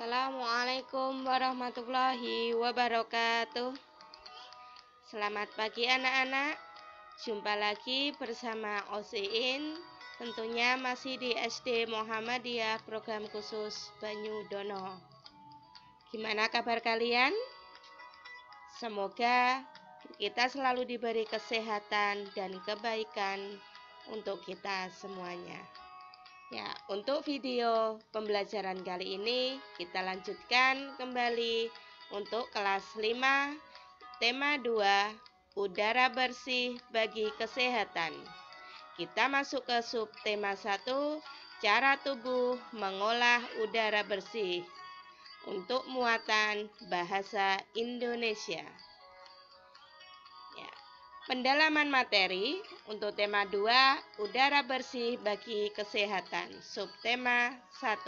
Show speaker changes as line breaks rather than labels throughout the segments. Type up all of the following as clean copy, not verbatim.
Assalamualaikum warahmatullahi wabarakatuh. Selamat pagi anak-anak. Jumpa lagi bersama Osiin. Tentunya masih di SD Muhammadiyah Program Khusus Banyudono. Gimana kabar kalian? Semoga kita selalu diberi kesehatan dan kebaikan untuk kita semuanya. Ya, untuk video pembelajaran kali ini kita lanjutkan kembali untuk kelas 5 tema 2 udara bersih bagi kesehatan. Kita masuk ke subtema 1 cara tubuh mengolah udara bersih untuk muatan bahasa Indonesia. Pendalaman materi untuk tema 2 udara bersih bagi kesehatan subtema 1.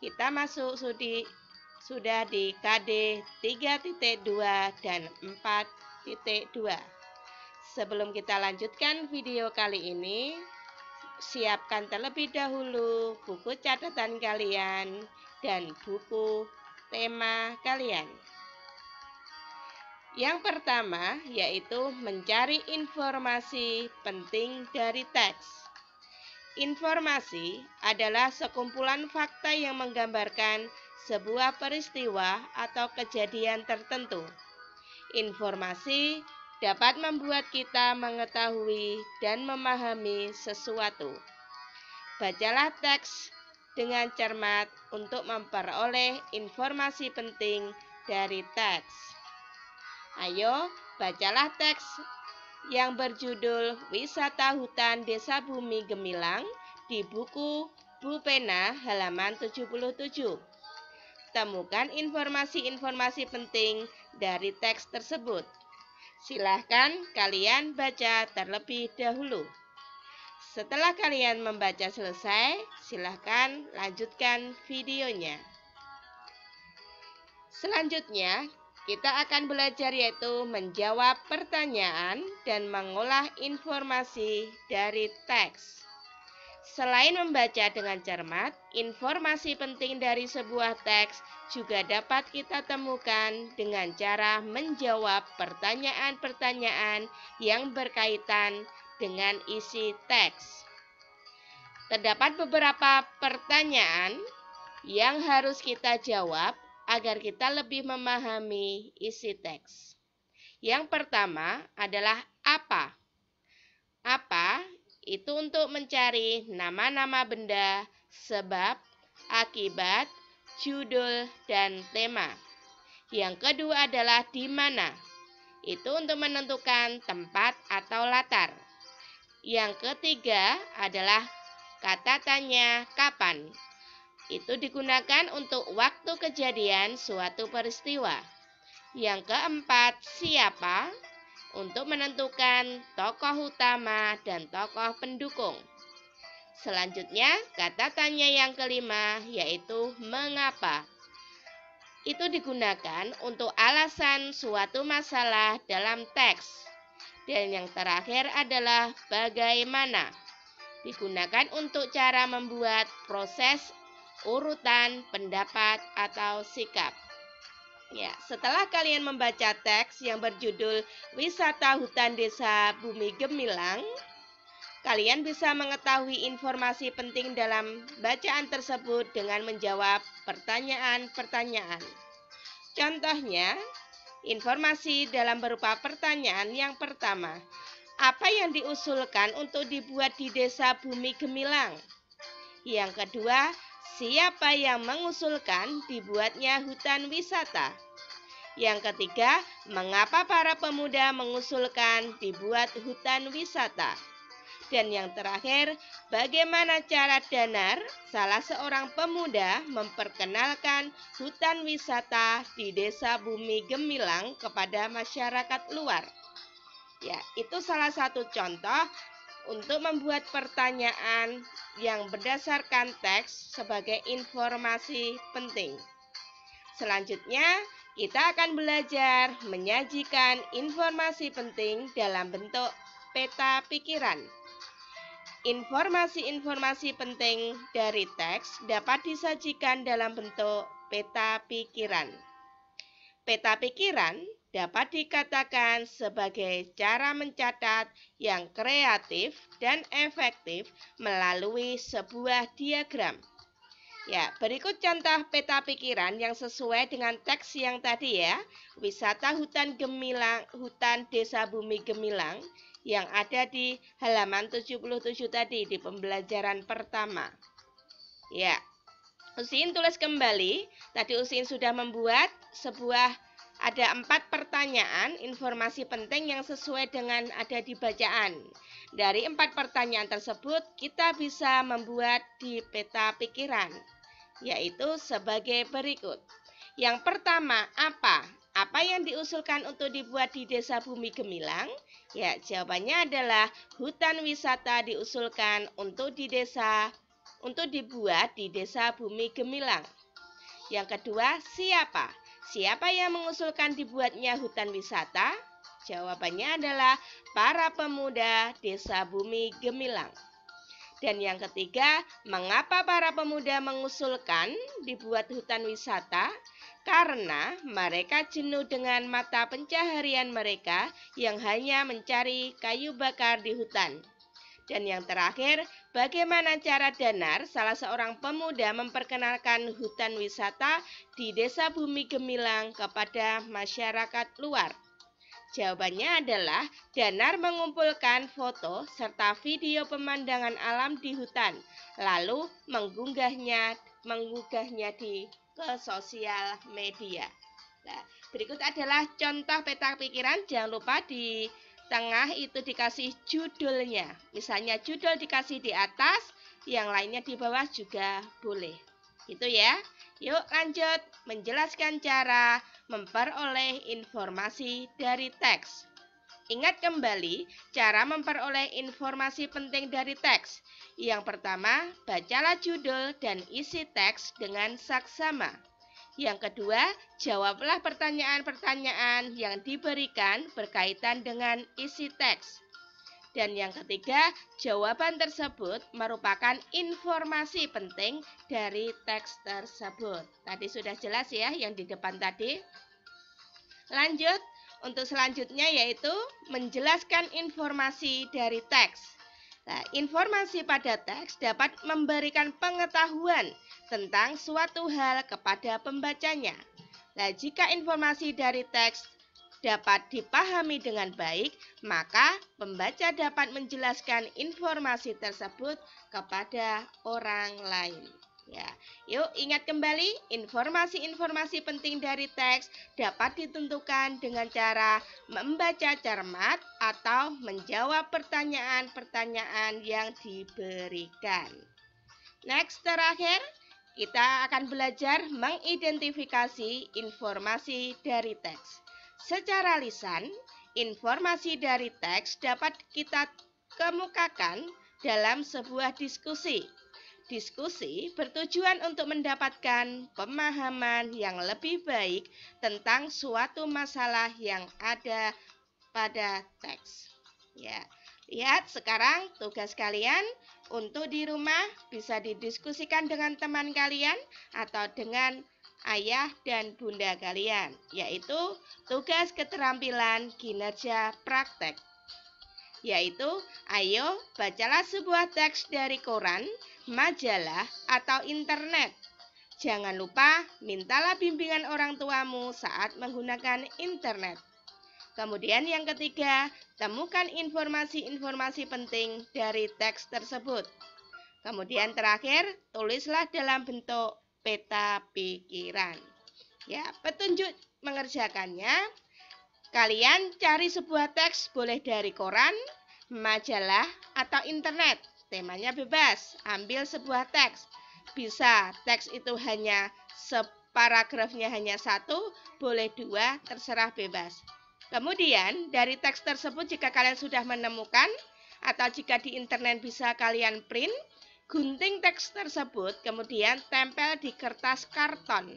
Kita masuk sudah di KD 3.2 dan 4.2. Sebelum kita lanjutkan video kali ini, siapkan terlebih dahulu buku catatan kalian dan buku tema kalian. Yang pertama yaitu mencari informasi penting dari teks. Informasi adalah sekumpulan fakta yang menggambarkan sebuah peristiwa atau kejadian tertentu. Informasi dapat membuat kita mengetahui dan memahami sesuatu. Bacalah teks dengan cermat untuk memperoleh informasi penting dari teks. Ayo, bacalah teks yang berjudul Wisata Hutan Desa Bumi Gemilang di buku Bu Pena halaman 77. Temukan informasi-informasi penting dari teks tersebut. Silahkan kalian baca terlebih dahulu. Setelah kalian membaca selesai, silahkan lanjutkan videonya. Selanjutnya, kita akan belajar yaitu menjawab pertanyaan dan mengolah informasi dari teks. Selain membaca dengan cermat, informasi penting dari sebuah teks juga dapat kita temukan dengan cara menjawab pertanyaan-pertanyaan yang berkaitan dengan isi teks. Terdapat beberapa pertanyaan yang harus kita jawab agar kita lebih memahami isi teks. Yang pertama adalah apa? Apa itu untuk mencari nama-nama benda, sebab, akibat, judul, dan tema. Yang kedua adalah di mana? Itu untuk menentukan tempat atau latar. Yang ketiga adalah kata tanya kapan. Itu digunakan untuk waktu kejadian suatu peristiwa. Yang keempat, siapa? Untuk menentukan tokoh utama dan tokoh pendukung. Selanjutnya, kata tanya yang kelima yaitu mengapa. Itu digunakan untuk alasan suatu masalah dalam teks. Dan yang terakhir adalah bagaimana. Digunakan untuk cara membuat proses urutan, pendapat, atau sikap. Ya, setelah kalian membaca teks yang berjudul Wisata Hutan Desa Bumi Gemilang, kalian bisa mengetahui informasi penting dalam bacaan tersebut dengan menjawab pertanyaan-pertanyaan. Contohnya, informasi dalam berupa pertanyaan yang pertama, apa yang diusulkan untuk dibuat di Desa Bumi Gemilang? Yang kedua, siapa yang mengusulkan dibuatnya hutan wisata? Yang ketiga, mengapa para pemuda mengusulkan dibuat hutan wisata? Dan yang terakhir, bagaimana cara Danar, salah seorang pemuda, memperkenalkan hutan wisata di Desa Bumi Gemilang kepada masyarakat luar? Ya, itu salah satu contoh untuk membuat pertanyaan yang berdasarkan teks sebagai informasi penting. Selanjutnya, kita akan belajar menyajikan informasi penting dalam bentuk peta pikiran. Informasi-informasi penting dari teks dapat disajikan dalam bentuk peta pikiran. Peta pikiran dapat dikatakan sebagai cara mencatat yang kreatif dan efektif melalui sebuah diagram. Ya, berikut contoh peta pikiran yang sesuai dengan teks yang tadi ya. Wisata hutan Gemilang, hutan Desa Bumi Gemilang yang ada di halaman 77 tadi di pembelajaran pertama. Ya, Usin tulis kembali. Tadi Usin sudah membuat ada 4 pertanyaan informasi penting yang sesuai dengan ada di bacaan. Dari 4 pertanyaan tersebut kita bisa membuat di peta pikiran, yaitu sebagai berikut. Yang pertama, apa? Apa yang diusulkan untuk dibuat di Desa Bumi Gemilang? Ya, jawabannya adalah hutan wisata diusulkan untuk dibuat di Desa Bumi Gemilang. Yang kedua, siapa? Siapa yang mengusulkan dibuatnya hutan wisata? Jawabannya adalah para pemuda Desa Bumi Gemilang. Dan yang ketiga, mengapa para pemuda mengusulkan dibuat hutan wisata? Karena mereka jenuh dengan mata pencaharian mereka yang hanya mencari kayu bakar di hutan. Dan yang terakhir, bagaimana cara Danar, salah seorang pemuda, memperkenalkan hutan wisata di Desa Bumi Gemilang kepada masyarakat luar? Jawabannya adalah Danar mengumpulkan foto serta video pemandangan alam di hutan, lalu mengunggahnya ke sosial media. Nah, berikut adalah contoh peta pikiran. Jangan lupa di tengah itu dikasih judulnya. Misalnya judul dikasih di atas, yang lainnya di bawah juga boleh. Itu ya. Yuk lanjut menjelaskan cara memperoleh informasi dari teks. Ingat kembali cara memperoleh informasi penting dari teks. Yang pertama, bacalah judul dan isi teks dengan saksama. Yang kedua, jawablah pertanyaan-pertanyaan yang diberikan berkaitan dengan isi teks. Dan yang ketiga, jawaban tersebut merupakan informasi penting dari teks tersebut. Tadi sudah jelas ya yang di depan tadi. Lanjut, untuk selanjutnya yaitu menjelaskan informasi dari teks. Nah, informasi pada teks dapat memberikan pengetahuan tentang suatu hal kepada pembacanya. Nah, jika informasi dari teks dapat dipahami dengan baik, maka pembaca dapat menjelaskan informasi tersebut kepada orang lain. Ya, yuk ingat kembali, informasi-informasi penting dari teks dapat ditentukan dengan cara membaca cermat atau menjawab pertanyaan-pertanyaan yang diberikan. Next, terakhir, kita akan belajar mengidentifikasi informasi dari teks. Secara lisan, informasi dari teks dapat kita kemukakan dalam sebuah diskusi. Diskusi bertujuan untuk mendapatkan pemahaman yang lebih baik tentang suatu masalah yang ada pada teks. Ya, lihat sekarang tugas kalian untuk di rumah bisa didiskusikan dengan teman kalian atau dengan ayah dan bunda kalian, yaitu tugas keterampilan kinerja praktek. Yaitu, ayo bacalah sebuah teks dari koran, majalah, atau internet. Jangan lupa mintalah bimbingan orang tuamu saat menggunakan internet. Kemudian yang ketiga, temukan informasi-informasi penting dari teks tersebut. Kemudian terakhir, tulislah dalam bentuk peta pikiran. Ya, petunjuk mengerjakannya. Kalian cari sebuah teks boleh dari koran, majalah, atau internet. Temanya bebas. Ambil sebuah teks. Bisa teks itu hanya paragrafnya hanya 1, boleh 2, terserah bebas. Kemudian dari teks tersebut jika kalian sudah menemukan atau jika di internet bisa kalian print, gunting teks tersebut, kemudian tempel di kertas karton.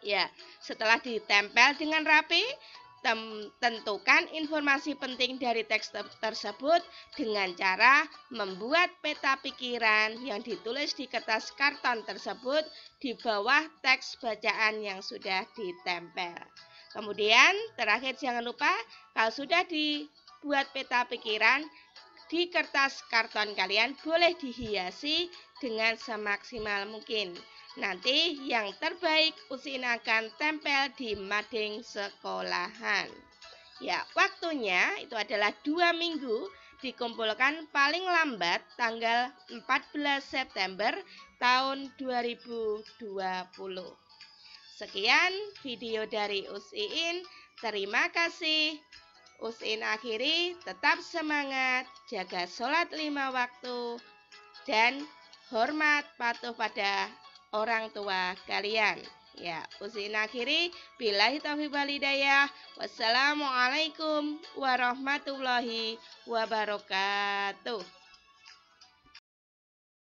Ya, setelah ditempel dengan rapi, Tentukan informasi penting dari teks tersebut dengan cara membuat peta pikiran yang ditulis di kertas karton tersebut di bawah teks bacaan yang sudah ditempel. Kemudian terakhir jangan lupa kalau sudah dibuat peta pikiran di kertas karton kalian boleh dihiasi dengan semaksimal mungkin. Nanti yang terbaik Usin akan tempel di mading sekolahan. Ya, waktunya itu adalah 2 minggu, dikumpulkan paling lambat tanggal 14 September tahun 2020. Sekian video dari Usin. Terima kasih. Usin akhiri, tetap semangat, jaga sholat 5 waktu, dan hormat patuh pada orang tua kalian. Ya, Usin akhiri, billahi taufiq wal hidayah. Wassalamualaikum warahmatullahi wabarakatuh.